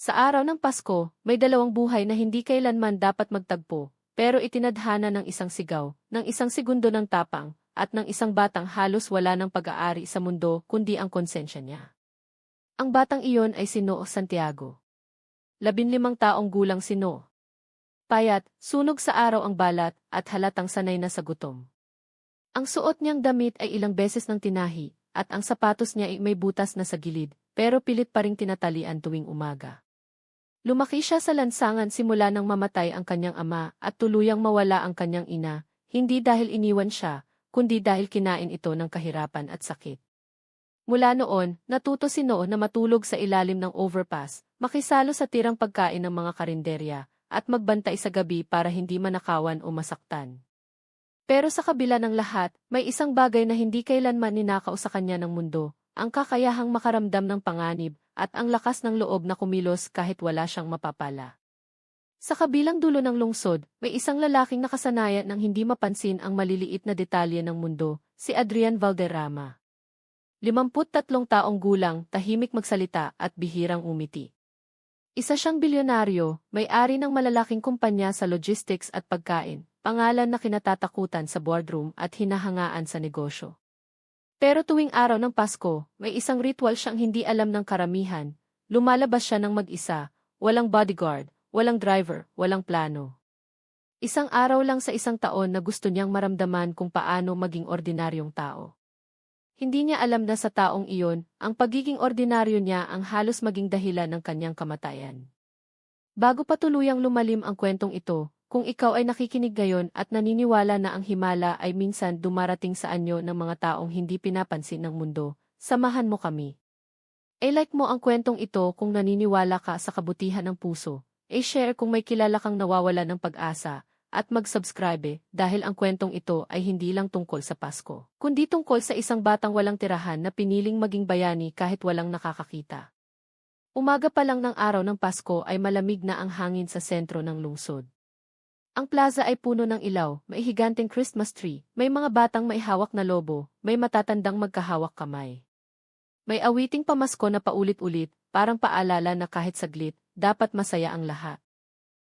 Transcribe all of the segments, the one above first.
Sa araw ng Pasko, may dalawang buhay na hindi kailanman dapat magtagpo, pero itinadhana ng isang sigaw, ng isang segundo ng tapang, at ng isang batang halos wala ng pag-aari sa mundo kundi ang konsensya niya. Ang batang iyon ay si Noo Santiago. 15 taong gulang si Noo. Payat, sunog sa araw ang balat, at halatang sanay na sa gutom. Ang suot niyang damit ay ilang beses nang tinahi, at ang sapatos niya ay may butas na sa gilid, pero pilit pa ring tinatalian tuwing umaga. Lumaki siya sa lansangan simula nang mamatay ang kanyang ama at tuluyang mawala ang kanyang ina, hindi dahil iniwan siya, kundi dahil kinain ito ng kahirapan at sakit. Mula noon, natuto si Noo na matulog sa ilalim ng overpass, makisalo sa tirang pagkain ng mga karinderya, at magbantay sa gabi para hindi manakawan o masaktan. Pero sa kabila ng lahat, may isang bagay na hindi kailanman ninakaw sa kanya ng mundo, ang kakayahang makaramdam ng panganib, at ang lakas ng loob na kumilos kahit wala siyang mapapala. Sa kabilang dulo ng lungsod, may isang lalaking nakasanayan ng hindi mapansin ang maliliit na detalye ng mundo, si Adrian Valderrama. 53 taong gulang, tahimik magsalita at bihirang umiti. Isa siyang bilyonaryo, may-ari ng malalaking kumpanya sa logistics at pagkain, pangalan na kinatatakutan sa boardroom at hinahangaan sa negosyo. Pero tuwing araw ng Pasko, may isang ritual siyang hindi alam ng karamihan. Lumalabas siya ng mag-isa, walang bodyguard, walang driver, walang plano. Isang araw lang sa isang taon na gusto niyang maramdaman kung paano maging ordinaryong tao. Hindi niya alam na sa taong iyon, ang pagiging ordinaryo niya ang halos maging dahilan ng kanyang kamatayan. Bago pa tuluyang lumalim ang kwentong ito, kung ikaw ay nakikinig ngayon at naniniwala na ang himala ay minsan dumarating sa anyo ng mga taong hindi pinapansin ng mundo, samahan mo kami. I-like mo ang kwentong ito kung naniniwala ka sa kabutihan ng puso, i-share kung may kilala kang nawawala ng pag-asa, at mag-subscribe dahil ang kwentong ito ay hindi lang tungkol sa Pasko, kundi tungkol sa isang batang walang tirahan na piniling maging bayani kahit walang nakakakita. Umaga pa lang ng araw ng Pasko ay malamig na ang hangin sa sentro ng lungsod. Ang plaza ay puno ng ilaw, may higanteng Christmas tree, may mga batang may hawak na lobo, may matatandang magkahawak kamay. May awiting pamasko na paulit-ulit, parang paalala na kahit saglit, dapat masaya ang lahat.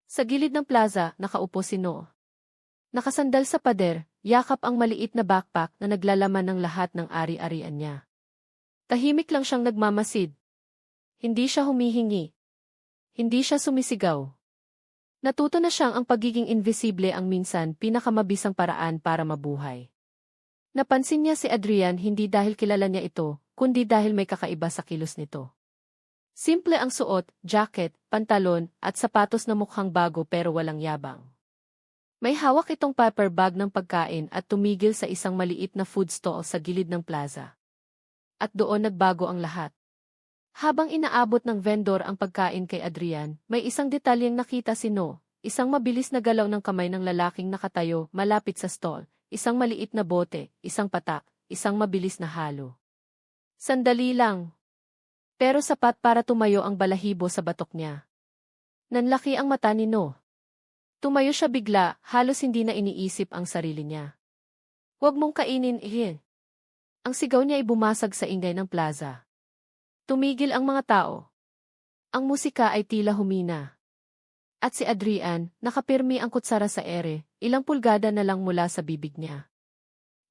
Sa gilid ng plaza, nakaupo si Noo. Nakasandal sa pader, yakap ang maliit na backpack na naglalaman ng lahat ng ari-arian niya. Tahimik lang siyang nagmamasid. Hindi siya humihingi. Hindi siya sumisigaw. Natuto na siyang ang pagiging invisible ang minsan pinakamabisang paraan para mabuhay. Napansin niya si Adrian hindi dahil kilala niya ito, kundi dahil may kakaiba sa kilos nito. Simple ang suot, jacket, pantalon, at sapatos na mukhang bago pero walang yabang. May hawak itong paper bag ng pagkain at tumigil sa isang maliit na food stall sa gilid ng plaza. At doon nagbago ang lahat. Habang inaabot ng vendor ang pagkain kay Adrian, may isang detalyeng nakita si Noo, isang mabilis na galaw ng kamay ng lalaking nakatayo malapit sa stall, isang maliit na bote, isang patak, isang mabilis na halo. Sandali lang. Pero sapat para tumayo ang balahibo sa batok niya. Nanlaki ang mata ni Noo. Tumayo siya bigla, halos hindi na iniisip ang sarili niya. Huwag mong kainin ihin. Ang sigaw niya ay bumasag sa ingay ng plaza. Tumigil ang mga tao. Ang musika ay tila humina. At si Adrian, nakapirmi ang kutsara sa ere, ilang pulgada na lang mula sa bibig niya.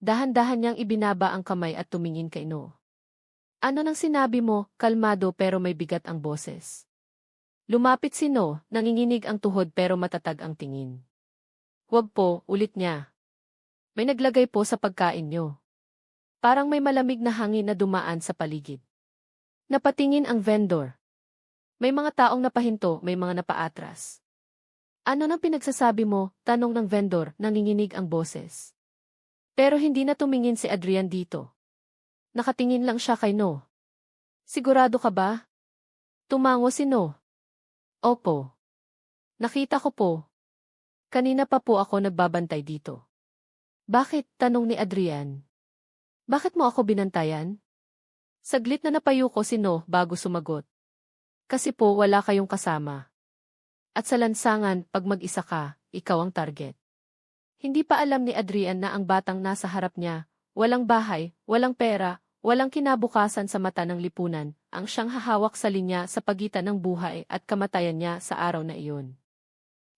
Dahan-dahan niyang ibinaba ang kamay at tumingin kay Noo. Ano nang sinabi mo, kalmado pero may bigat ang boses. Lumapit si Noo, nanginginig ang tuhod pero matatag ang tingin. Huwag po, ulit niya. May naglagay po sa pagkain niyo. Parang may malamig na hangin na dumaan sa paligid. Napatingin ang vendor. May mga taong napahinto, may mga napaatras. Ano nang pinagsasabi mo, tanong ng vendor, nanginginig ang boses. Pero hindi na tumingin si Adrian dito. Nakatingin lang siya kay Noo. Sigurado ka ba? Tumango si Noo. Opo. Nakita ko po. Kanina pa po ako nagbabantay dito. Bakit? Tanong ni Adrian. Bakit mo ako binantayan? Saglit na napayuko si Noo bago sumagot. Kasi po wala kayong kasama. At sa lansangan, pag mag-isa ka, ikaw ang target. Hindi pa alam ni Adrian na ang batang nasa harap niya, walang bahay, walang pera, walang kinabukasan sa mata ng lipunan, ang siyang hahawak sa linya sa pagitan ng buhay at kamatayan niya sa araw na iyon.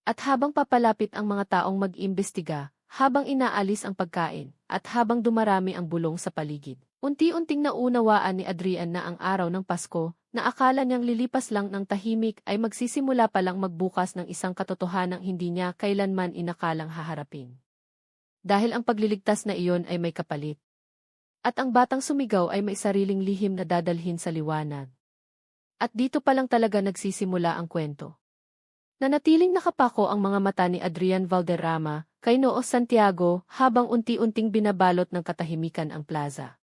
At habang papalapit ang mga taong mag-imbestiga, habang inaalis ang pagkain, at habang dumarami ang bulong sa paligid, unti-unting naunawaan ni Adrian na ang araw ng Pasko, na akala niyang lilipas lang ng tahimik ay magsisimula palang magbukas ng isang katotohanang hindi niya kailanman inakalang haharapin. Dahil ang pagliligtas na iyon ay may kapalit. At ang batang sumigaw ay may sariling lihim na dadalhin sa liwanag. At dito palang talaga nagsisimula ang kwento. Nanatiling nakapako ang mga mata ni Adrian Valderrama kay Noo Santiago habang unti-unting binabalot ng katahimikan ang plaza.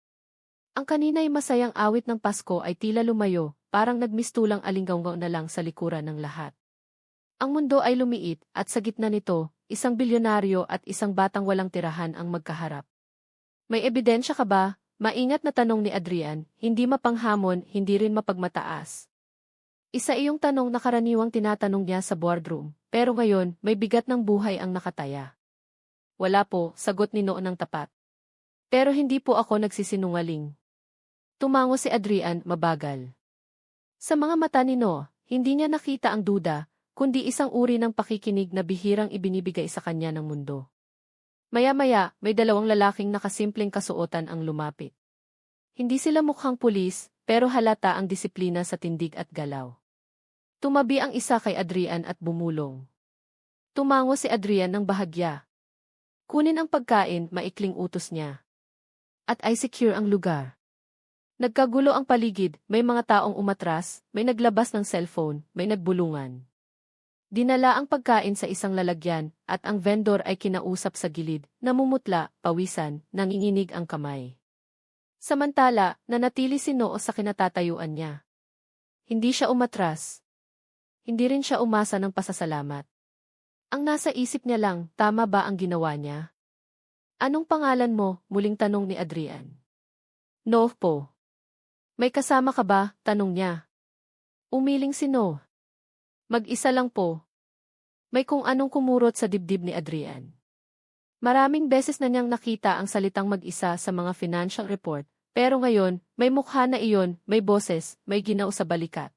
Ang kanina'y masayang awit ng Pasko ay tila lumayo, parang nagmistulang alinggaw na lang sa likuran ng lahat. Ang mundo ay lumiit at sa gitna nito, isang bilyonaryo at isang batang walang tirahan ang magkaharap. May ebidensya ka ba? Maingat na tanong ni Adrian, hindi mapanghamon, hindi rin mapagmataas. Isa iyong tanong na karaniwang tinatanong niya sa boardroom, pero ngayon, may bigat ng buhay ang nakataya. Wala po, sagot ni Noo ng tapat. Pero hindi po ako nagsisinungaling. Tumango si Adrian, mabagal. Sa mga mata ni Noo, hindi niya nakita ang duda, kundi isang uri ng pakikinig na bihirang ibinibigay sa kanya ng mundo. Maya-maya, may dalawang lalaking nakasimpleng kasuotan ang lumapit. Hindi sila mukhang pulis, pero halata ang disiplina sa tindig at galaw. Tumabi ang isa kay Adrian at bumulong. Tumango si Adrian ng bahagya. Kunin ang pagkain, maikling utos niya. At ay secure ang lugar. Nagkagulo ang paligid, may mga taong umatras, may naglabas ng cellphone, may nagbulungan. Dinala ang pagkain sa isang lalagyan, at ang vendor ay kinausap sa gilid, namumutla, pawisan, nanginginig ang kamay. Samantala, nanatili si Noo sa kinatatayuan niya. Hindi siya umatras. Hindi rin siya umasa ng pasasalamat. Ang nasa isip niya lang, tama ba ang ginawa niya? Anong pangalan mo? Muling tanong ni Adrian. No po. May kasama ka ba? Tanong niya. Umiling si No. Mag-isa lang po. May kung anong kumurot sa dibdib ni Adrian. Maraming beses na niyang nakita ang salitang mag-isa sa mga financial report, pero ngayon, may mukha na iyon, may boses, may ginaw sa balikat.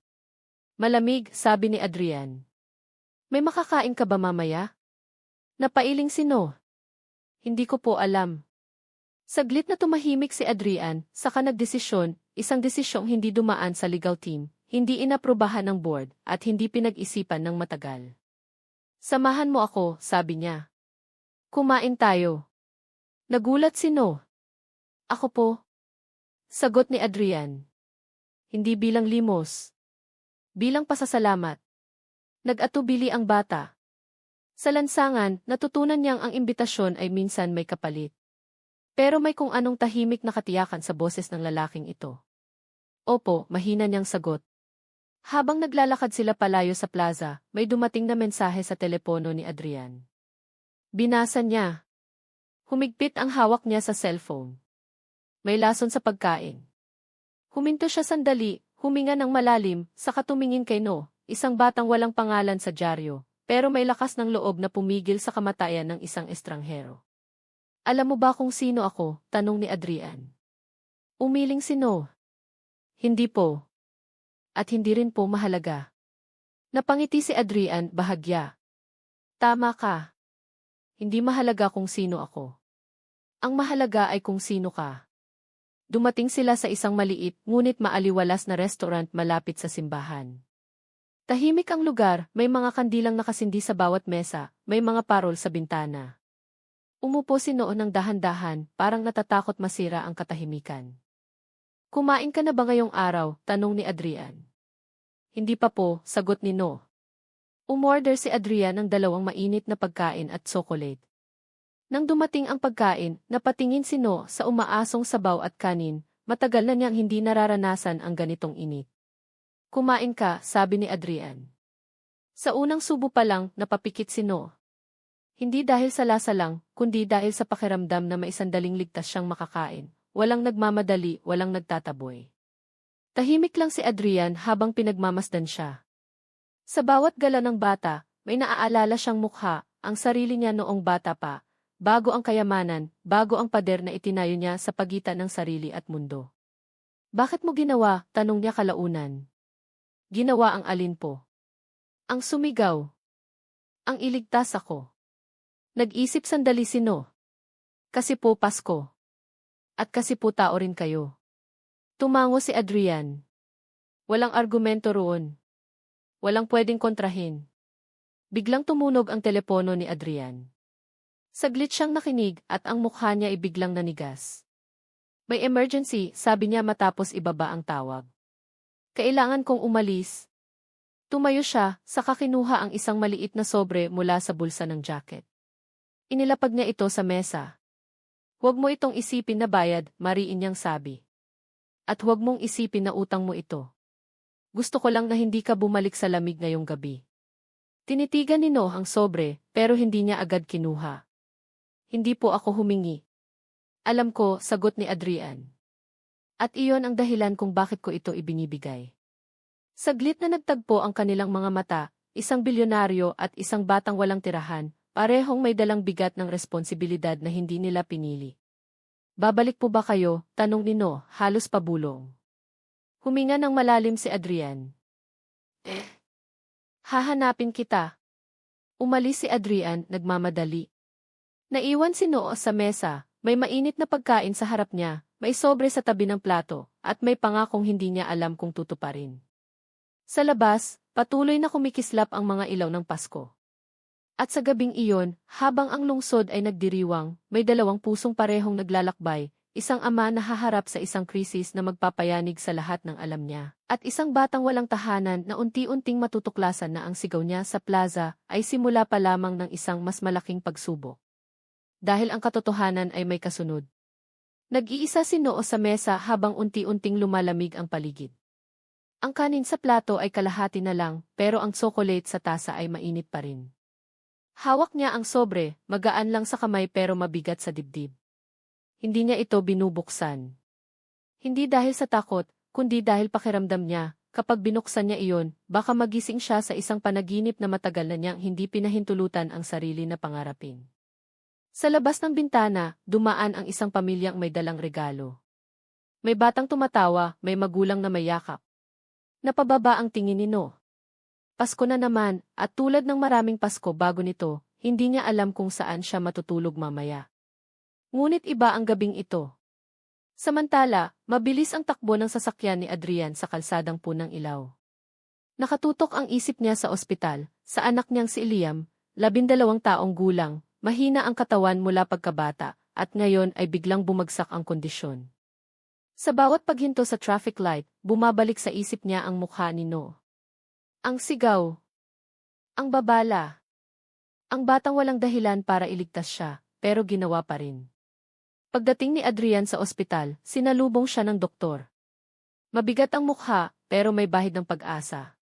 Malamig, sabi ni Adrian. May makakain ka ba mamaya? Napailing si No. Hindi ko po alam. Saglit na tumahimik si Adrian, saka nagdesisyon, isang desisyong hindi dumaan sa legal team, hindi inaprubahan ng board, at hindi pinag-isipan ng matagal. Samahan mo ako, sabi niya. Kumain tayo. Nagulat si No. Ako po. Sagot ni Adrian. Hindi bilang limos. Bilang pasasalamat. Nag-atubili ang bata. Sa lansangan, natutunan niyang ang imbitasyon ay minsan may kapalit. Pero may kung anong tahimik na katiyakan sa boses ng lalaking ito. Opo, mahina niyang sagot. Habang naglalakad sila palayo sa plaza, may dumating na mensahe sa telepono ni Adrian. Binasa niya. Humigpit ang hawak niya sa cellphone. May lason sa pagkain. Huminto siya sandali, huminga ng malalim, saka tumingin kay No, isang batang walang pangalan sa dyaryo, pero may lakas ng loob na pumigil sa kamatayan ng isang estranghero. Alam mo ba kung sino ako? Tanong ni Adrian. Umiling si No. Hindi po. At hindi rin po mahalaga. Napangiti si Adrian, bahagya. Tama ka. Hindi mahalaga kung sino ako. Ang mahalaga ay kung sino ka. Dumating sila sa isang maliit, ngunit maaliwalas na restaurant malapit sa simbahan. Tahimik ang lugar, may mga kandilang nakasindi sa bawat mesa, may mga parol sa bintana. Umupo si No ng dahan-dahan, parang natatakot masira ang katahimikan. Kumain ka na ba ngayong araw? Tanong ni Adrian. Hindi pa po, sagot ni No. Umorder si Adrian ng 2 mainit na pagkain at tsokolate. Nang dumating ang pagkain, napatingin si No sa umaasong sabaw at kanin, matagal na niyang hindi nararanasan ang ganitong init. Kumain ka, sabi ni Adrian. Sa unang subo pa lang, napapikit si No. Hindi dahil sa lasa lang, kundi dahil sa pakiramdam na may sandaling ligtas siyang makakain. Walang nagmamadali, walang nagtataboy. Tahimik lang si Adrian habang pinagmamasdan siya. Sa bawat gala ng bata, may naaalala siyang mukha, ang sarili niya noong bata pa, bago ang kayamanan, bago ang pader na itinayo niya sa pagitan ng sarili at mundo. Bakit mo ginawa? Tanong niya kalaunan. Ginawa ang alin po? Ang sumigaw. Ang iligtas ako. Nag-isip sandali sino. Kasi po Pasko. At kasi po tao rin kayo. Tumango si Adrian. Walang argumento roon. Walang pwedeng kontrahin. Biglang tumunog ang telepono ni Adrian. Saglit siyang nakinig at ang mukha niya ay biglang nanigas. May emergency, sabi niya matapos ibaba ang tawag. Kailangan kong umalis. Tumayo siya, saka kinuha ang isang maliit na sobre mula sa bulsa ng jacket. Inilapag niya ito sa mesa. Huwag mo itong isipin na bayad, mariin niyang sabi. At huwag mong isipin na utang mo ito. Gusto ko lang na hindi ka bumalik sa lamig ngayong gabi. Tinitigan ni Noah ang sobre, pero hindi niya agad kinuha. Hindi po ako humingi. Alam ko, sagot ni Adrian. At iyon ang dahilan kung bakit ko ito ibinibigay. Saglit na nagtagpo ang kanilang mga mata, isang bilyonaryo at isang batang walang tirahan, parehong may dalang bigat ng responsibilidad na hindi nila pinili. Babalik po ba kayo? Tanong ni Noah, halos pabulong. Huminga ng malalim si Adrian. Hahanapin kita. Umalis si Adrian, nagmamadali. Naiwan si Noah sa mesa, may mainit na pagkain sa harap niya, may sobre sa tabi ng plato, at may pangakong hindi niya alam kung tutuparin. Sa labas, patuloy na kumikislap ang mga ilaw ng Pasko. At sa gabing iyon, habang ang lungsod ay nagdiriwang, may dalawang pusong parehong naglalakbay, isang ama na haharap sa isang krisis na magpapayanig sa lahat ng alam niya, at isang batang walang tahanan na unti-unting matutuklasan na ang sigaw niya sa plaza ay simula pa lamang ng isang mas malaking pagsubok. Dahil ang katotohanan ay may kasunod. Nag-iisa si Noah sa mesa habang unti-unting lumalamig ang paligid. Ang kanin sa plato ay kalahati na lang, pero ang tsokolate sa tasa ay mainit pa rin. Hawak niya ang sobre, magaan lang sa kamay pero mabigat sa dibdib. Hindi niya ito binubuksan. Hindi dahil sa takot, kundi dahil pakiramdam niya, kapag binuksan niya iyon, baka magising siya sa isang panaginip na matagal na niyang hindi pinahintulutan ang sarili na pangarapin. Sa labas ng bintana, dumaan ang isang pamilyang may dalang regalo. May batang tumatawa, may magulang na may yakap. Napababa ang tingin ni Noah. Pasko na naman, at tulad ng maraming Pasko bago nito, hindi niya alam kung saan siya matutulog mamaya. Ngunit iba ang gabing ito. Samantala, mabilis ang takbo ng sasakyan ni Adrian sa kalsadang punang ilaw. Nakatutok ang isip niya sa ospital, sa anak niyang si Liam, 12 taong gulang, mahina ang katawan mula pagkabata, at ngayon ay biglang bumagsak ang kondisyon. Sa bawat paghinto sa traffic light, bumabalik sa isip niya ang mukha ni Noah. Ang sigaw. Ang babala. Ang batang walang dahilan para iligtas siya, pero ginawa pa rin. Pagdating ni Adrian sa ospital, sinalubong siya ng doktor. Mabigat ang mukha, pero may bahid ng pag-asa.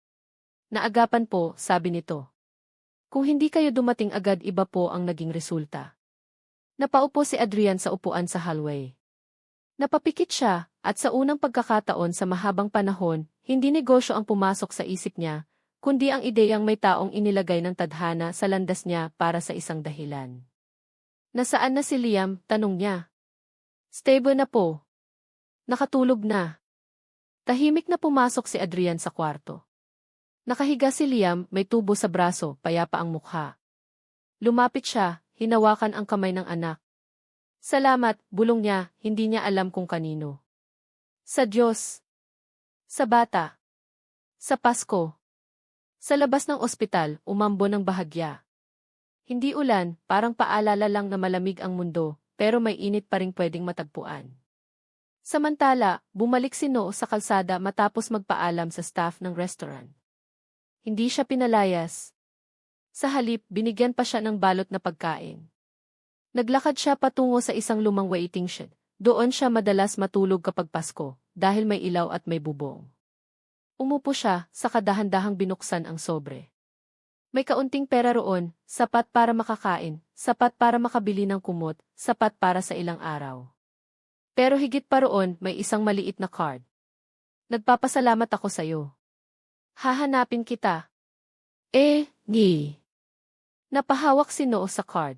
Naagapan po, sabi nito. Kung hindi kayo dumating agad, iba po ang naging resulta. Napaupo si Adrian sa upuan sa hallway. Napapikit siya, at sa unang pagkakataon sa mahabang panahon, hindi negosyo ang pumasok sa isip niya, kundi ang ideyang may taong inilagay ng tadhana sa landas niya para sa isang dahilan. Nasaan na si Liam? Tanong niya. Stable na po. Nakatulog na. Tahimik na pumasok si Adrian sa kwarto. Nakahiga si Liam, may tubo sa braso, payapa ang mukha. Lumapit siya, hinawakan ang kamay ng anak. Salamat, bulong niya, hindi niya alam kung kanino. Sa Diyos. Sa bata. Sa Pasko. Sa labas ng ospital, umambo ng bahagya. Hindi ulan, parang paalala lang na malamig ang mundo, pero may init pa ring pwedeng matagpuan. Samantala, bumalik si Noah sa kalsada matapos magpaalam sa staff ng restaurant. Hindi siya pinalayas. Sa halip, binigyan pa siya ng balot na pagkain. Naglakad siya patungo sa isang lumang waiting shed. Doon siya madalas matulog kapag Pasko, dahil may ilaw at may bubong. Umupo siya, saka dahan-dahang binuksan ang sobre. May kaunting pera roon, sapat para makakain, sapat para makabili ng kumot, sapat para sa ilang araw. Pero higit pa roon, may isang maliit na card. Nagpapasalamat ako sa'yo. Hahanapin kita. Ngi. Napahawak si Noah sa card.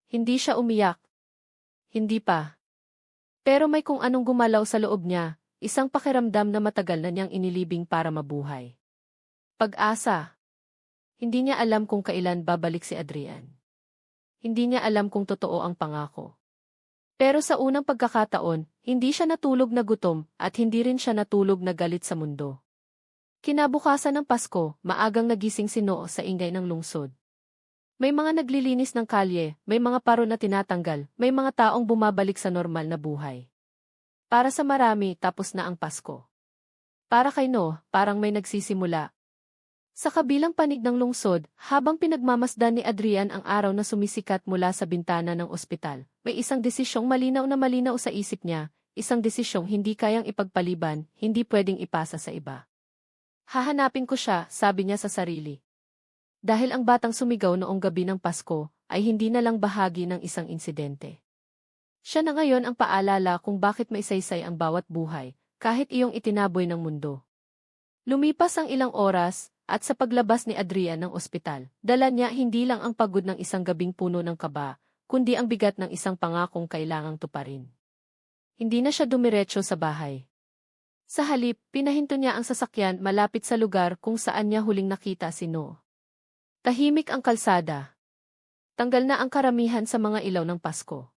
Hindi siya umiyak. Hindi pa. Pero may kung anong gumalaw sa loob niya, isang pakiramdam na matagal na niyang inilibing para mabuhay. Pag-asa. Hindi niya alam kung kailan babalik si Adrian. Hindi niya alam kung totoo ang pangako. Pero sa unang pagkakataon, hindi siya natulog na gutom at hindi rin siya natulog na galit sa mundo. Kinabukasan ng Pasko, maagang nagising si Noo sa ingay ng lungsod. May mga naglilinis ng kalye, may mga paro na tinatanggal, may mga taong bumabalik sa normal na buhay. Para sa marami, tapos na ang Pasko. Para kay Noo, parang may nagsisimula. Sa kabilang panig ng lungsod, habang pinagmamasdan ni Adrian ang araw na sumisikat mula sa bintana ng ospital, may isang desisyong malinaw na malinaw sa isip niya, isang desisyong hindi kayang ipagpaliban, hindi pwedeng ipasa sa iba. Hahanapin ko siya, sabi niya sa sarili. Dahil ang batang sumigaw noong gabi ng Pasko ay hindi na lang bahagi ng isang insidente. Siya na ngayon ang paalala kung bakit maisaysay ang bawat buhay, kahit iyong itinaboy ng mundo. Lumipas ang ilang oras, at sa paglabas ni Adrian ng ospital, dala niya hindi lang ang pagod ng isang gabing puno ng kaba, kundi ang bigat ng isang pangakong kailangang tuparin. Hindi na siya dumiretso sa bahay. Sa halip, pinahinto niya ang sasakyan malapit sa lugar kung saan niya huling nakita si Noo. Tahimik ang kalsada. Tanggal na ang karamihan sa mga ilaw ng Pasko.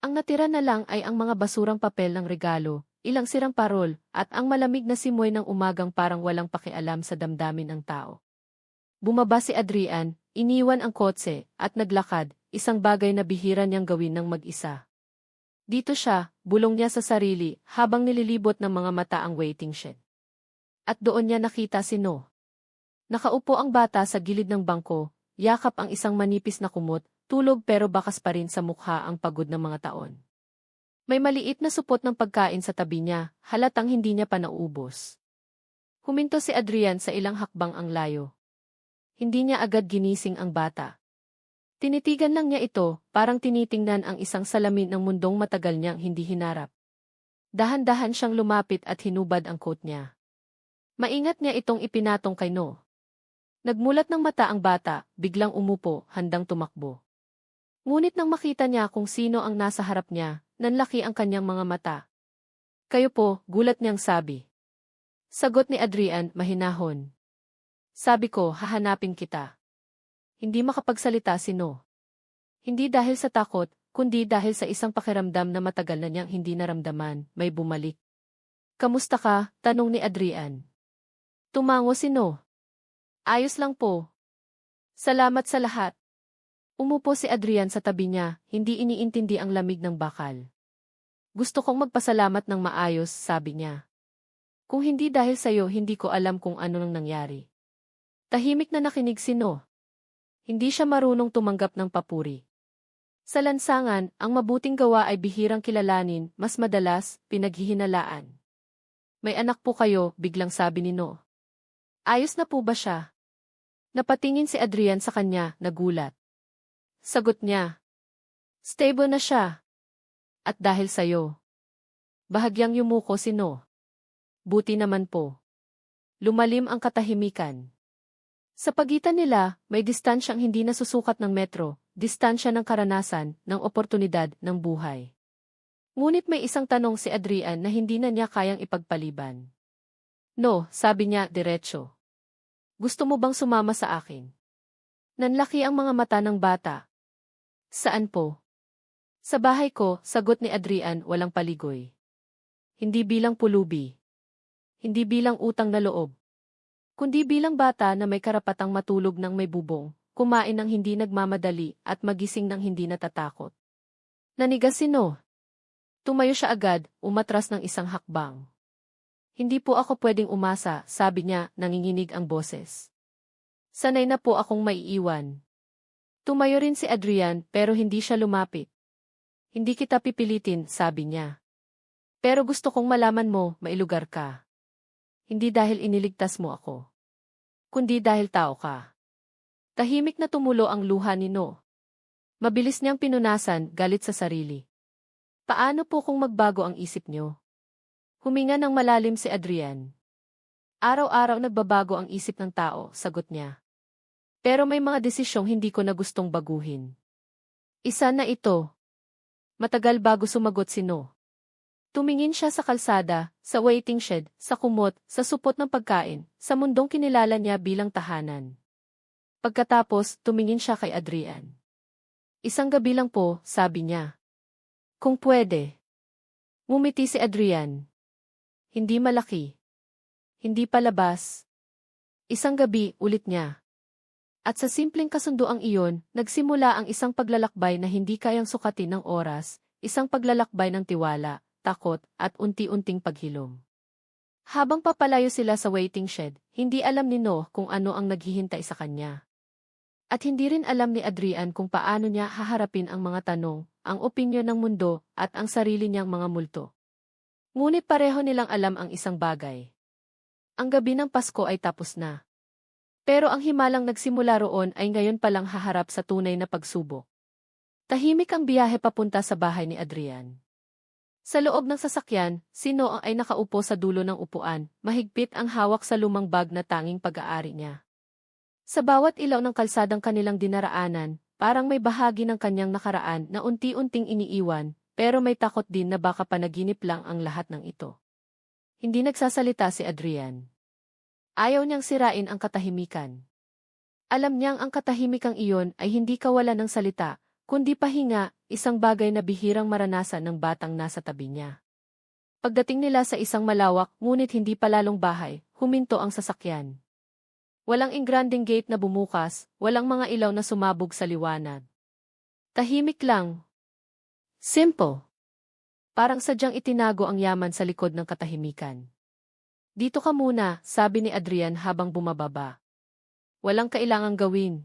Ang natira na lang ay ang mga basurang papel ng regalo, ilang sirang parol, at ang malamig na simoy ng umagang parang walang pakialam sa damdamin ng tao. Bumaba si Adrian, iniwan ang kotse, at naglakad, isang bagay na bihira niyang gawin ng mag-isa. Dito siya, bulong niya sa sarili, habang nililibot ng mga mata ang waiting shed. At doon niya nakita si Noo. Nakaupo ang bata sa gilid ng bangko, yakap ang isang manipis na kumot, tulog pero bakas pa rin sa mukha ang pagod ng mga taon. May maliit na supot ng pagkain sa tabi niya, halatang hindi niya pa nauubos. Huminto si Adrian sa ilang hakbang ang layo. Hindi niya agad ginising ang bata. Tinitigan lang niya ito, parang tinitingnan ang isang salamin ng mundong matagal niyang hindi hinarap. Dahan-dahan siyang lumapit at hinubad ang coat niya. Maingat niya itong ipinatong kay Noo. Nagmulat ng mata ang bata, biglang umupo, handang tumakbo. Ngunit nang makita niya kung sino ang nasa harap niya, nanlaki ang kanyang mga mata. Kayo po, gulat niyang sabi. Sagot ni Adrian, mahinahon. Sabi ko, hahanapin kita. Hindi makapagsalita si Noo. Hindi dahil sa takot, kundi dahil sa isang pakiramdam na matagal na niyang hindi naramdaman, may bumalik. Kamusta ka? Tanong ni Adrian. Tumango si Noo. Ayos lang po. Salamat sa lahat. Umupo si Adrian sa tabi niya, hindi iniintindi ang lamig ng bakal. Gusto kong magpasalamat ng maayos, sabi niya. Kung hindi dahil sa'yo, hindi ko alam kung ano nang nangyari. Tahimik na nakinig si Noo. Hindi siya marunong tumanggap ng papuri. Sa lansangan, ang mabuting gawa ay bihirang kilalanin, mas madalas, pinaghihinalaan. May anak po kayo, biglang sabi ni Noo. Ayos na po ba siya? Napatingin si Adrian sa kanya, nagulat. Sagot niya. Stable na siya. At dahil sa'yo. Bahagyang yumuko si Noo. Buti naman po. Lumalim ang katahimikan. Sa pagitan nila, may distansyang hindi nasusukat ng metro, distansya ng karanasan, ng oportunidad, ng buhay. Ngunit may isang tanong si Adrian na hindi na niya kayang ipagpaliban. No, sabi niya, diretso. Gusto mo bang sumama sa akin? Nanlaki ang mga mata ng bata. Saan po? Sa bahay ko, sagot ni Adrian, walang paligoy. Hindi bilang pulubi. Hindi bilang utang na loob. Kundi bilang bata na may karapatang matulog ng may bubong, kumain ng hindi nagmamadali at magising ng hindi natatakot. Nanigas si Noo. Tumayo siya agad, umatras ng isang hakbang. Hindi po ako pwedeng umasa, sabi niya, nanginginig ang boses. Sanay na po akong maiiwan. Tumayo rin si Adrian pero hindi siya lumapit. Hindi kita pipilitin, sabi niya. Pero gusto kong malaman mo, mailugar ka. Hindi dahil iniligtas mo ako. Kundi dahil tao ka. Tahimik na tumulo ang luha ni Noo. Mabilis niyang pinunasan, galit sa sarili. Paano po kung magbago ang isip niyo? Huminga ng malalim si Adrian. Araw-araw nagbabago ang isip ng tao, sagot niya. Pero may mga desisyong hindi ko na gustong baguhin. Isa na ito. Matagal bago sumagot si Noo. Tumingin siya sa kalsada, sa waiting shed, sa kumot, sa supot ng pagkain, sa mundong kinilala niya bilang tahanan. Pagkatapos, tumingin siya kay Adrian. Isang gabi lang po, sabi niya. Kung pwede. Ngumiti si Adrian. Hindi malaki. Hindi palabas. Isang gabi, ulit niya. At sa simpleng kasunduang iyon, nagsimula ang isang paglalakbay na hindi kayang sukatin ng oras, isang paglalakbay ng tiwala, takot, at unti-unting paghilom. Habang papalayo sila sa waiting shed, hindi alam ni Noah kung ano ang naghihintay sa kanya. At hindi rin alam ni Adrian kung paano niya haharapin ang mga tanong, ang opinyon ng mundo, at ang sarili niyang mga multo. Ngunit pareho nilang alam ang isang bagay. Ang gabi ng Pasko ay tapos na. Pero ang himalang nagsimula roon ay ngayon palang haharap sa tunay na pagsubok. Tahimik ang biyahe papunta sa bahay ni Adrian. Sa loob ng sasakyan, si Noah ay nakaupo sa dulo ng upuan, mahigpit ang hawak sa lumang bag na tanging pag-aari niya. Sa bawat ilaw ng kalsadang kanilang dinaraanan, parang may bahagi ng kanyang nakaraan na unti-unting iniiwan, pero may takot din na baka panaginip lang ang lahat ng ito. Hindi nagsasalita si Adrian. Ayaw niyang sirain ang katahimikan. Alam niyang ang katahimikang iyon ay hindi kawalan ng salita, kundi pahinga, isang bagay na bihirang maranasan ng batang nasa tabi niya. Pagdating nila sa isang malawak ngunit hindi palalong bahay, huminto ang sasakyan. Walang ingranding gate na bumukas, walang mga ilaw na sumabog sa liwanag. Tahimik lang. Simple. Parang sadyang itinago ang yaman sa likod ng katahimikan. Dito ka muna, sabi ni Adrian habang bumababa. Walang kailangang gawin.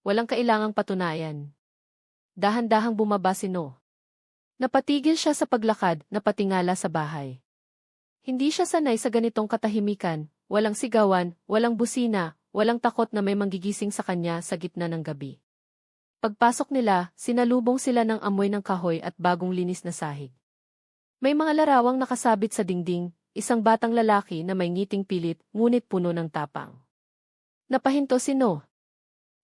Walang kailangang patunayan. Dahan-dahang bumaba si Noah. Napatigil siya sa paglakad, napatingala sa bahay. Hindi siya sanay sa ganitong katahimikan, walang sigawan, walang busina, walang takot na may manggigising sa kanya sa gitna ng gabi. Pagpasok nila, sinalubong sila ng amoy ng kahoy at bagong linis na sahig. May mga larawang nakasabit sa dingding, isang batang lalaki na may ngiting pilit ngunit puno ng tapang. Napahinto si Noah.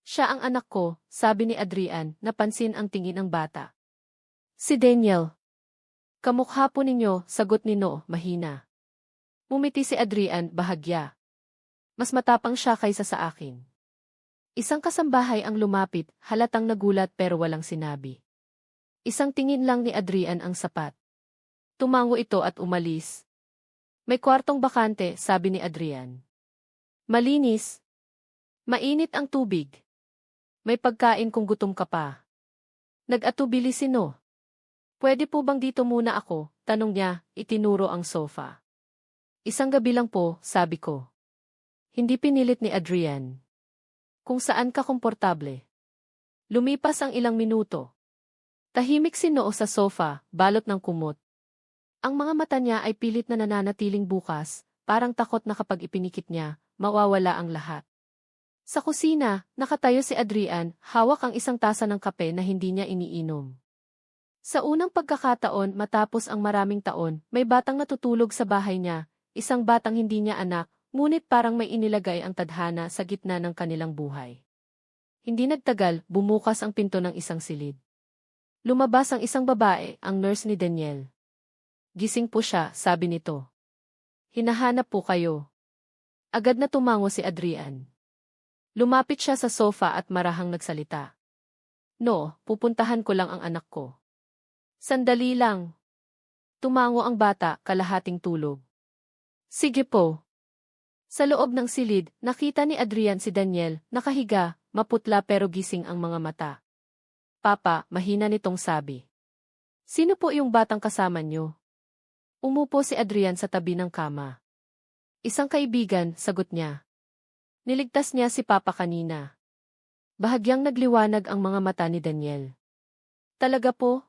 Siya ang anak ko, sabi ni Adrian, napansin ang tingin ng bata. Si Daniel. Kamukha po ninyo, sagot ni Noah, mahina. Mumiti si Adrian, bahagya. Mas matapang siya kaysa sa akin. Isang kasambahay ang lumapit, halatang nagulat pero walang sinabi. Isang tingin lang ni Adrian ang sapat. Tumango ito at umalis. May kwartong bakante, sabi ni Adrian. Malinis. Mainit ang tubig. May pagkain kung gutom ka pa. Nag-atubili si Noah. Pwede po bang dito muna ako? Tanong niya, itinuro ang sofa. Isang gabi lang po, sabi ko. Hindi pinilit ni Adrian. Kung saan ka komportable. Lumipas ang ilang minuto. Tahimik si Noah sa sofa, balot ng kumot. Ang mga mata niya ay pilit na nananatiling bukas, parang takot na kapag ipinikit niya, mawawala ang lahat. Sa kusina, nakatayo si Adrian, hawak ang isang tasa ng kape na hindi niya iniinom. Sa unang pagkakataon matapos ang maraming taon, may batang natutulog sa bahay niya, isang batang hindi niya anak, ngunit parang may inilagay ang tadhana sa gitna ng kanilang buhay. Hindi nagtagal, bumukas ang pinto ng isang silid. Lumabas ang isang babae, ang nurse ni Daniel. Gising po siya, sabi nito. Hinahanap po kayo. Agad na tumango si Adrian. Lumapit siya sa sofa at marahang nagsalita. No, pupuntahan ko lang ang anak ko. Sandali lang. Tumango ang bata, kalahating tulog. Sige po. Sa loob ng silid, nakita ni Adrian si Daniel, nakahiga, maputla pero gising ang mga mata. Papa, mahina nitong sabi. Sino po yung batang kasama niyo? Umupo si Adrian sa tabi ng kama. Isang kaibigan, sagot niya. Niligtas niya si Papa kanina. Bahagyang nagliwanag ang mga mata ni Daniel. Talaga po?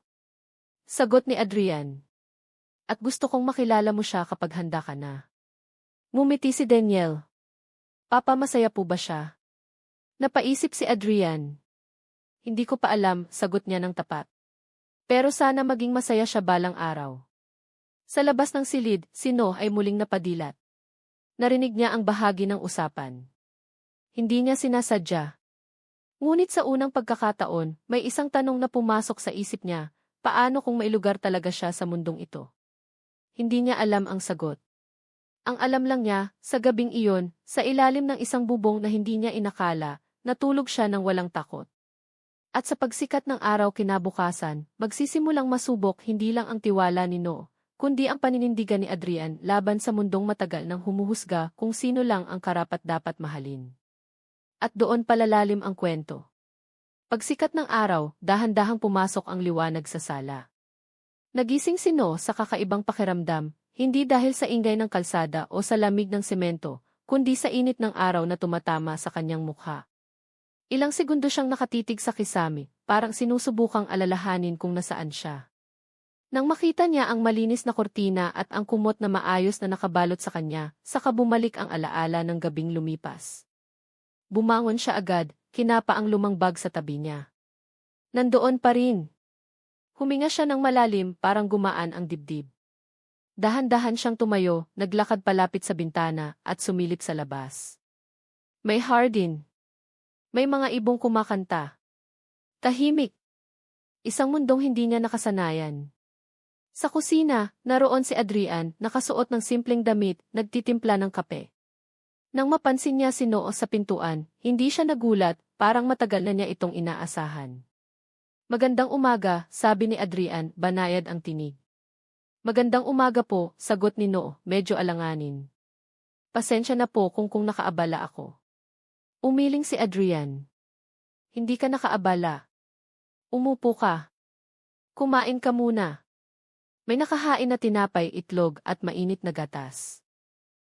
Sagot ni Adrian. At gusto kong makilala mo siya kapag handa ka na. Ngumiti si Daniel. Papa, masaya po ba siya? Napaisip si Adrian. Hindi ko pa alam, sagot niya ng tapat. Pero sana maging masaya siya balang araw. Sa labas ng silid, si Noah ay muling napadilat. Narinig niya ang bahagi ng usapan. Hindi niya sinasadya. Ngunit sa unang pagkakataon, may isang tanong na pumasok sa isip niya, paano kung may lugar talaga siya sa mundong ito? Hindi niya alam ang sagot. Ang alam lang niya, sa gabing iyon, sa ilalim ng isang bubong na hindi niya inakala, natulog siya ng walang takot. At sa pagsikat ng araw kinabukasan, magsisimulang masubok hindi lang ang tiwala ni No, kundi ang paninindigan ni Adrian laban sa mundong matagal nang humuhusga kung sino lang ang karapat-dapat mahalin. At doon palalalim ang kwento. Pagsikat ng araw, dahan-dahang pumasok ang liwanag sa sala. Nagising si No sa kakaibang pakiramdam, hindi dahil sa ingay ng kalsada o sa lamig ng semento, kundi sa init ng araw na tumatama sa kanyang mukha. Ilang segundo siyang nakatitig sa kisame, parang sinusubukang alalahanin kung nasaan siya. Nang makita niya ang malinis na kortina at ang kumot na maayos na nakabalot sa kanya, saka bumalik ang alaala ng gabing lumipas. Bumangon siya agad, kinapa ang lumang bag sa tabi niya. Nandoon pa rin. Huminga siya ng malalim, parang gumaan ang dibdib. Dahan-dahan siyang tumayo, naglakad palapit sa bintana, at sumilip sa labas. May hardin. May mga ibong kumakanta. Tahimik. Isang mundong hindi niya nakasanayan. Sa kusina, naroon si Adrian, nakasuot ng simpleng damit, nagtitimpla ng kape. Nang mapansin niya si Noo sa pintuan, hindi siya nagulat, parang matagal na niya itong inaasahan. Magandang umaga, sabi ni Adrian, banayad ang tinig. Magandang umaga po, sagot ni Noo, medyo alanganin. Pasensya na po kung nakaabala ako. Umiling si Adrian. Hindi ka nakaabala. Umupo ka. Kumain ka muna. May nakahain na tinapay, itlog at mainit na gatas.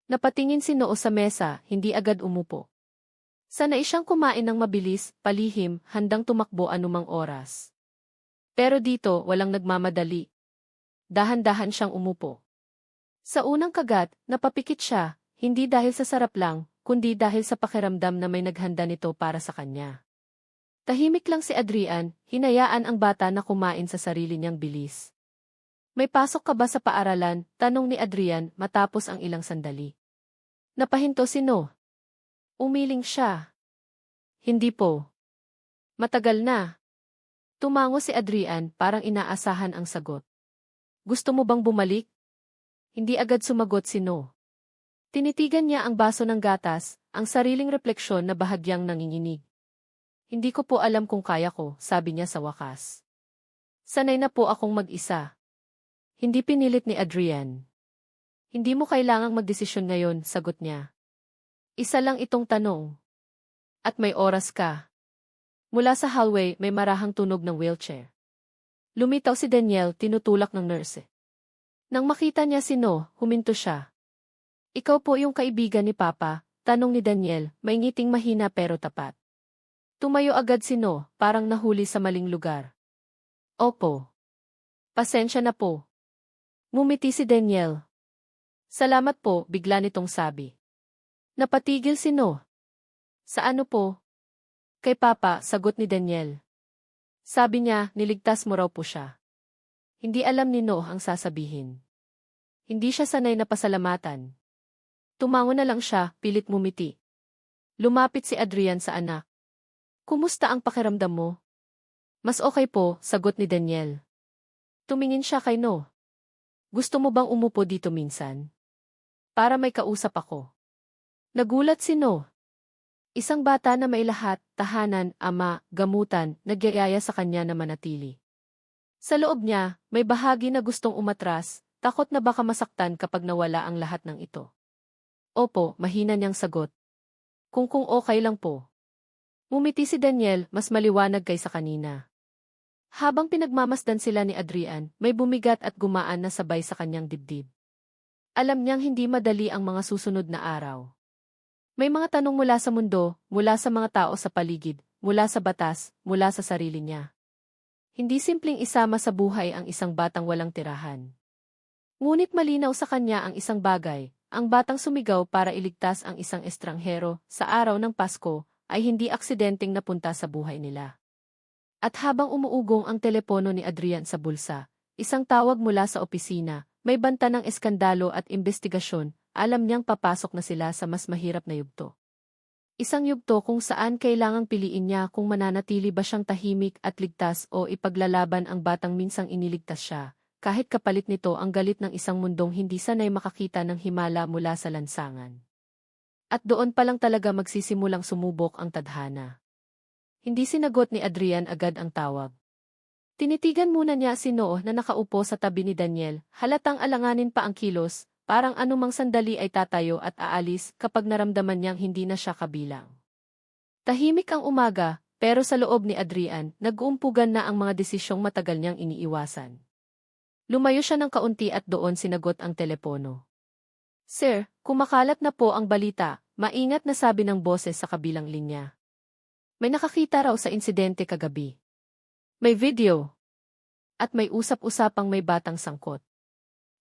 Napatingin si Noo sa mesa, hindi agad umupo. Sanay siyang kumain ng mabilis, palihim, handang tumakbo anumang oras. Pero dito, walang nagmamadali. Dahan-dahan siyang umupo. Sa unang kagat, napapikit siya, hindi dahil sa sarap lang, kundi dahil sa pakiramdam na may naghanda nito para sa kanya. Tahimik lang si Adrian, hinayaan ang bata na kumain sa sarili niyang bilis. May pasok ka ba sa paaralan? Tanong ni Adrian matapos ang ilang sandali. Napahinto si No. Umiling siya. Hindi po. Matagal na. Tumango si Adrian, parang inaasahan ang sagot. Gusto mo bang bumalik? Hindi agad sumagot si No. Tinitigan niya ang baso ng gatas, ang sariling refleksyon na bahagyang nanginginig. Hindi ko po alam kung kaya ko, sabi niya sa wakas. Sanay na po akong mag-isa. Hindi pinilit ni Adrian. Hindi mo kailangang magdesisyon ngayon, sagot niya. Isa lang itong tanong. At may oras ka. Mula sa hallway, may marahang tunog ng wheelchair. Lumitaw si Daniel, tinutulak ng nurse. Nang makita niya si No, huminto siya. Ikaw po yung kaibigan ni Papa, tanong ni Daniel, may ngiting mahina pero tapat. Tumayo agad si No, parang nahuli sa maling lugar. Opo. Pasensya na po. Ngumiti si Daniel. Salamat po, bigla nitong sabi. Napatigil si No. Sa ano po? Kay Papa, sagot ni Daniel. Sabi niya, niligtas mo raw po siya. Hindi alam ni No ang sasabihin. Hindi siya sanay na pasalamatan. Tumango na lang siya, pilit mumiti. Lumapit si Adrian sa anak. Kumusta ang pakiramdam mo? Mas okay po, sagot ni Daniel. Tumingin siya kay No. Gusto mo bang umupo dito minsan? Para may kausap ako. Nagulat si No. Isang bata na may lahat, tahanan, ama, gamutan, nagyayaya sa kanya na manatili. Sa loob niya, may bahagi na gustong umatras, takot na baka masaktan kapag nawala ang lahat ng ito. Opo, mahina niyang sagot. Kung okay lang po. Ngumiti si Daniel, mas maliwanag kaysa kanina. Habang pinagmamasdan sila ni Adrian, may bumigat at gumaan na sabay sa kanyang dibdib. Alam niyang hindi madali ang mga susunod na araw. May mga tanong mula sa mundo, mula sa mga tao sa paligid, mula sa batas, mula sa sarili niya. Hindi simpleng isama sa buhay ang isang batang walang tirahan. Ngunit malinaw sa kanya ang isang bagay, ang batang sumigaw para iligtas ang isang estranghero sa araw ng Pasko ay hindi aksidenteng napunta sa buhay nila. At habang umuugong ang telepono ni Adrian sa bulsa, isang tawag mula sa opisina, may banta ng eskandalo at investigasyon, alam niyang papasok na sila sa mas mahirap na yugto. Isang yugto kung saan kailangang piliin niya kung mananatili ba siyang tahimik at ligtas o ipaglalaban ang batang minsang iniligtas siya, kahit kapalit nito ang galit ng isang mundong hindi sanay makakita ng himala mula sa lansangan. At doon pa lang talaga magsisimulang sumubok ang tadhana. Hindi sinagot ni Adrian agad ang tawag. Tinitigan muna niya si Noah na nakaupo sa tabi ni Daniel, halatang alanganin pa ang kilos, parang anumang sandali ay tatayo at aalis kapag naramdaman niyang hindi na siya kabilang. Tahimik ang umaga, pero sa loob ni Adrian, nag-uumpugan na ang mga desisyong matagal niyang iniiwasan. Lumayo siya ng kaunti at doon sinagot ang telepono. Sir, kumakalat na po ang balita, maingat na sabi ng boses sa kabilang linya. May nakakita raw sa insidente kagabi. May video. At may usap-usapang may batang sangkot.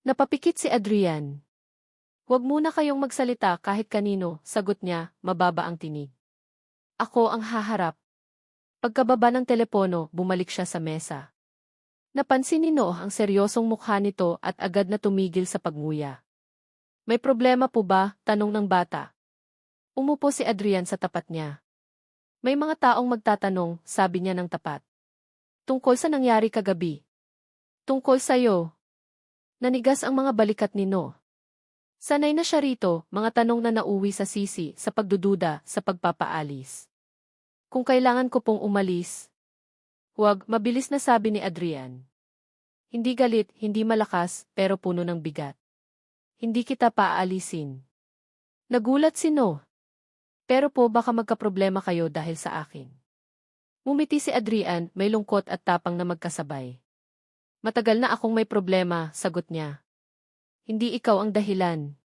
Napapikit si Adrian. Huwag muna kayong magsalita kahit kanino, sagot niya, mababa ang tinig. Ako ang haharap. Pagkababa ng telepono, bumalik siya sa mesa. Napansin ni Noah ang seryosong mukha nito at agad na tumigil sa pagnguya. May problema po ba? Tanong ng bata. Umupo si Adrian sa tapat niya. May mga taong magtatanong, sabi niya ng tapat. Tungkol sa nangyari kagabi. Tungkol sa'yo. Nanigas ang mga balikat ni Noah. Sanay na siya rito, mga tanong na nauwi sa sisi, sa pagdududa, sa pagpapaalis. Kung kailangan ko pong umalis. Huwag, mabilis na sabi ni Adrian. Hindi galit, hindi malakas, pero puno ng bigat. Hindi kita paaalisin. Nagulat si Noah. Pero po baka magkaproblema kayo dahil sa akin. Ngumiti si Adrian, may lungkot at tapang na magkasabay. Matagal na akong may problema, sagot niya. Hindi ikaw ang dahilan.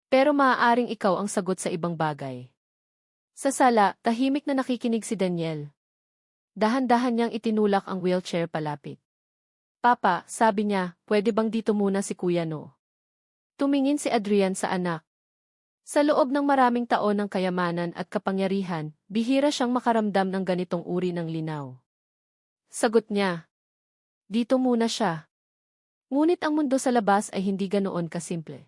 Pero maaaring ikaw ang sagot sa ibang bagay. Sa sala, tahimik na nakikinig si Daniel. Dahan-dahan niyang itinulak ang wheelchair palapit. Papa, sabi niya, pwede bang dito muna si Kuya No? Tumingin si Adrian sa anak. Sa loob ng maraming taon ng kayamanan at kapangyarihan, bihira siyang makaramdam ng ganitong uri ng linaw. Sagot niya. Dito muna siya. Ngunit ang mundo sa labas ay hindi ganoon kasimple.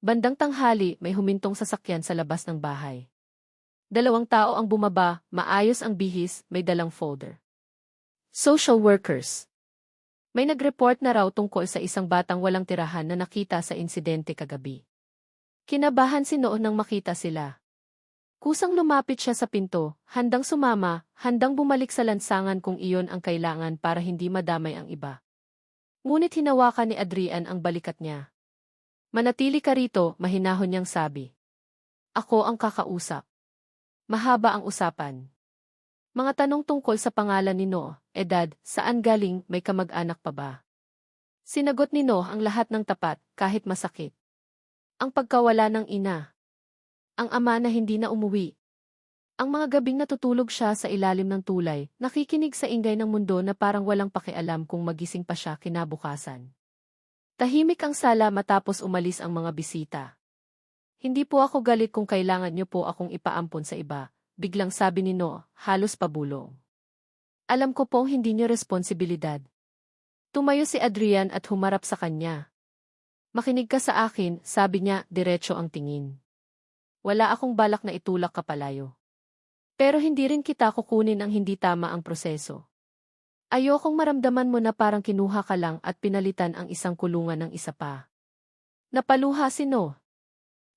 Bandang tanghali, may humintong sasakyan sa labas ng bahay. 2 tao ang bumaba, maayos ang bihis, may dalang folder. Social workers. May nag-report na raw tungkol sa isang batang walang tirahan na nakita sa insidente kagabi. Kinabahan si Noah nang makita sila. Kusang lumapit siya sa pinto, handang sumama, handang bumalik sa lansangan kung iyon ang kailangan para hindi madamay ang iba. Ngunit hinawakan ni Adrian ang balikat niya. Manatili ka rito, mahinahon niyang sabi. Ako ang kakausap. Mahaba ang usapan. Mga tanong tungkol sa pangalan ni Noah, edad, saan galing, may kamag-anak pa ba? Sinagot ni Noah ang lahat ng tapat, kahit masakit. Ang pagkawala ng ina. Ang ama na hindi na umuwi. Ang mga gabing natutulog siya sa ilalim ng tulay, nakikinig sa ingay ng mundo na parang walang pakialam kung magising pa siya kinabukasan. Tahimik ang sala matapos umalis ang mga bisita. Hindi po ako galit kung kailangan niyo po akong ipaampon sa iba, biglang sabi ni Noah, halos pabulong. Alam ko pong hindi niyo responsibilidad. Tumayo si Adrian at humarap sa kanya. Makinig ka sa akin, sabi niya, diretso ang tingin. Wala akong balak na itulak ka palayo. Pero hindi rin kita kukunin ang hindi tama ang proseso. Ayokong maramdaman mo na parang kinuha ka lang at pinalitan ang isang kulungan ng isa pa. Napaluha si Noah.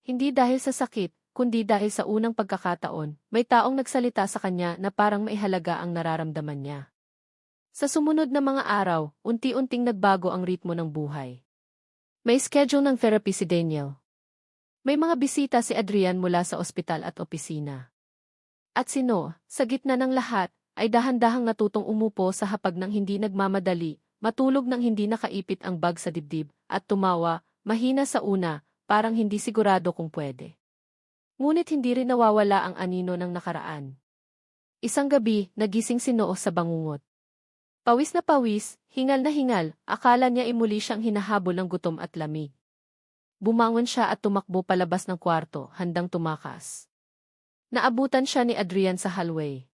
Hindi dahil sa sakit, kundi dahil sa unang pagkakataon, may taong nagsalita sa kanya na parang maihalaga ang nararamdaman niya. Sa sumunod na mga araw, unti-unting nagbago ang ritmo ng buhay. May schedule ng therapy si Daniel. May mga bisita si Adrian mula sa ospital at opisina. At si Noah, sa gitna ng lahat, ay dahan-dahang natutong umupo sa hapag ng hindi nagmamadali, matulog ng hindi nakaipit ang bag sa dibdib, at tumawa, mahina sa una, parang hindi sigurado kung pwede. Ngunit hindi rin nawawala ang anino ng nakaraan. Isang gabi, nagising si Noah sa bangungot. Pawis na pawis, hingal na hingal, akala niya imuli siyang hinahabol ng gutom at lamig. Bumangon siya at tumakbo palabas ng kwarto, handang tumakas. Naabutan siya ni Adrian sa hallway.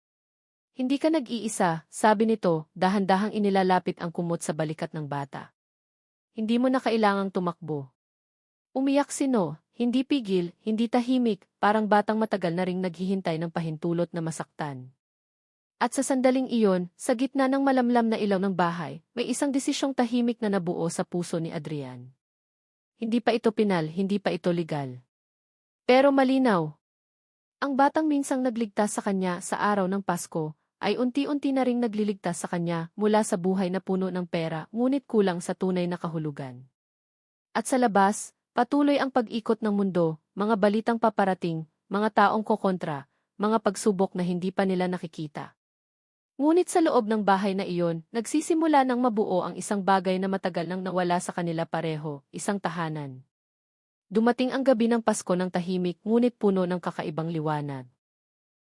Hindi ka nag-iisa, sabi nito, dahan-dahang inilalapit ang kumot sa balikat ng bata. Hindi mo na kailangang tumakbo. Umiyak si Noah, hindi pigil, hindi tahimik, parang batang matagal na ring naghihintay ng pahintulot na masaktan. At sa sandaling iyon, sa gitna ng malamlam na ilaw ng bahay, may isang desisyong tahimik na nabuo sa puso ni Adrian. Hindi pa ito pinal, hindi pa ito legal. Pero malinaw. Ang batang minsang nagligtas sa kanya sa araw ng Pasko, ay unti-unti na ring nagliligtas sa kanya mula sa buhay na puno ng pera ngunit kulang sa tunay na kahulugan. At sa labas, patuloy ang pag-ikot ng mundo, mga balitang paparating, mga taong kokontra, mga pagsubok na hindi pa nila nakikita. Ngunit sa loob ng bahay na iyon, nagsisimula ng mabuo ang isang bagay na matagal nang nawala sa kanila pareho, isang tahanan. Dumating ang gabi ng Pasko ng tahimik ngunit puno ng kakaibang liwanag.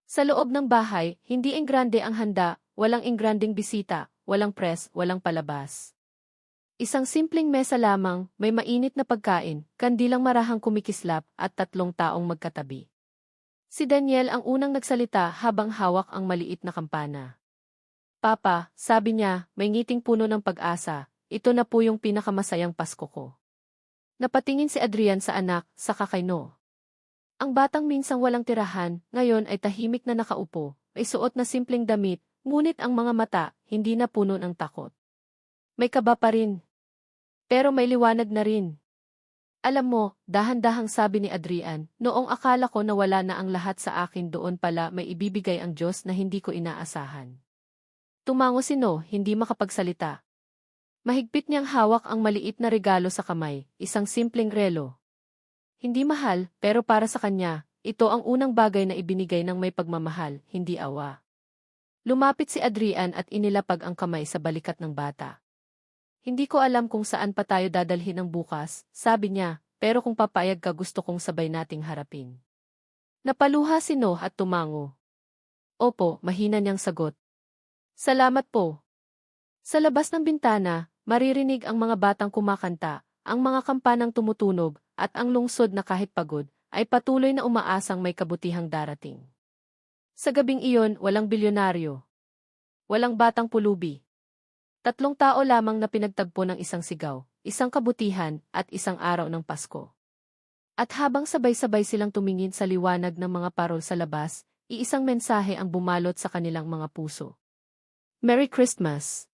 Sa loob ng bahay, hindi enggrande ang handa, walang engrandeng bisita, walang press, walang palabas. Isang simpleng mesa lamang, may mainit na pagkain, kandilang marahang kumikislap at 3 taong magkatabi. Si Daniel ang unang nagsalita habang hawak ang maliit na kampana. Papa, sabi niya, may ngiting puno ng pag-asa, ito na po yung pinakamasayang Pasko ko. Napatingin si Adrian sa anak, saka kay No. Ang batang minsang walang tirahan, ngayon ay tahimik na nakaupo, may suot na simpleng damit, ngunit ang mga mata, hindi na puno ng takot. May kaba pa rin. Pero may liwanag na rin. Alam mo, dahan-dahang sabi ni Adrian, noong akala ko na wala na ang lahat sa akin doon pala may ibibigay ang Diyos na hindi ko inaasahan. Tumango si No, hindi makapagsalita. Mahigpit niyang hawak ang maliit na regalo sa kamay, isang simpleng relo. Hindi mahal, pero para sa kanya, ito ang unang bagay na ibinigay ng may pagmamahal, hindi awa. Lumapit si Adrian at inilapag ang kamay sa balikat ng bata. Hindi ko alam kung saan pa tayo dadalhin ng bukas, sabi niya, pero kung papayag ka gusto kong sabay nating harapin. Napaluha si No at tumango. Opo, mahina niyang sagot. Salamat po. Sa labas ng bintana, maririnig ang mga batang kumakanta, ang mga kampanang tumutunog, at ang lungsod na kahit pagod, ay patuloy na umaasang may kabutihang darating. Sa gabing iyon, walang bilyonaryo. Walang batang pulubi. 3 tao lamang na pinagtagpo ng isang sigaw, isang kabutihan, at isang araw ng Pasko. At habang sabay-sabay silang tumingin sa liwanag ng mga parol sa labas, iisang mensahe ang bumalot sa kanilang mga puso. Merry Christmas!